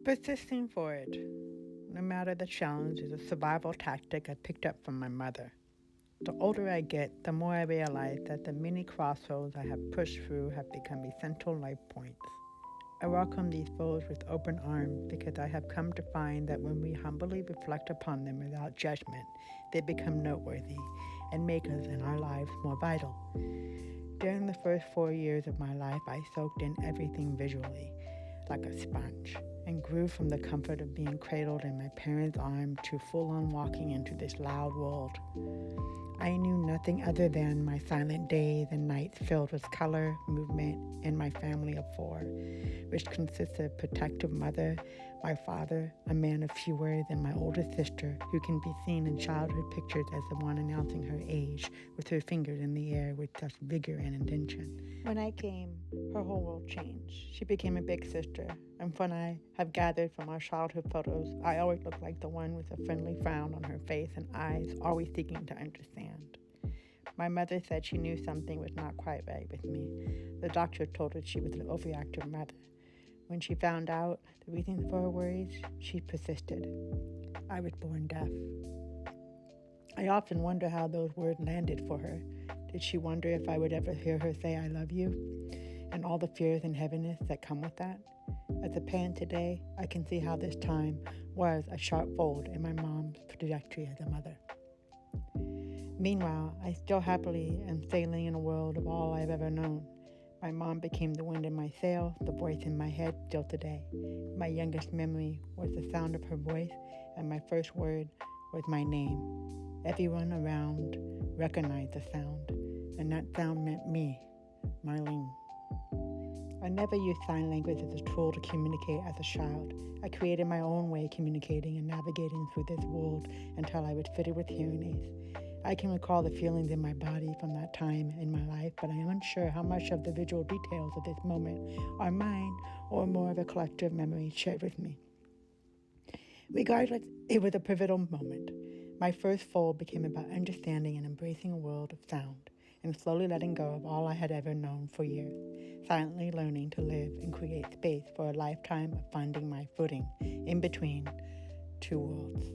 Persisting forward, no matter the challenge, is a survival tactic I picked up from my mother. The older I get, the more I realize that the many crossroads I have pushed through have become essential life points. I welcome these foes with open arms because I have come to find that when we humbly reflect upon them without judgment, they become noteworthy and make us and our lives more vital. During the first 4 years of my life, I soaked in everything visually, like a sponge, and grew from the comfort of being cradled in my parents' arms to full on walking into this loud world. I knew nothing other than my silent days and nights filled with color, movement, and my family of four, which consists of a protective mother, my father, a man of few words, and my older sister, who can be seen in childhood pictures as the one announcing her age, with her fingers in the air with such vigor and intention. When I came, her whole world changed. She became a big sister, and when I have gathered from our childhood photos, I always look like the one with a friendly frown on her face and eyes always seeking to understand. My mother said she knew something was not quite right with me. The doctor told her she was an overactive mother. When she found out the reasons for her worries, she persisted. I was born deaf. I often wonder how those words landed for her. Did she wonder if I would ever hear her say, "I love you," and all the fears and heaviness that come with that? As a parent today, I can see how this time was a sharp fold in my mom's trajectory as a mother. Meanwhile, I still happily am sailing in a world of all I've ever known. My mom became the wind in my sail, the voice in my head still today. My youngest memory was the sound of her voice, and my first word was my name. Everyone around recognized the sound, and that sound meant me, Marlene. I never used sign language as a tool to communicate as a child. I created my own way of communicating and navigating through this world until I was fitted with hearing aids. I can recall the feelings in my body from that time in my life, but I am unsure how much of the visual details of this moment are mine or more of a collective memory shared with me. Regardless, it was a pivotal moment. My first fold became about understanding and embracing a world of sound and slowly letting go of all I had ever known for years, silently learning to live and create space for a lifetime of finding my footing in between two worlds.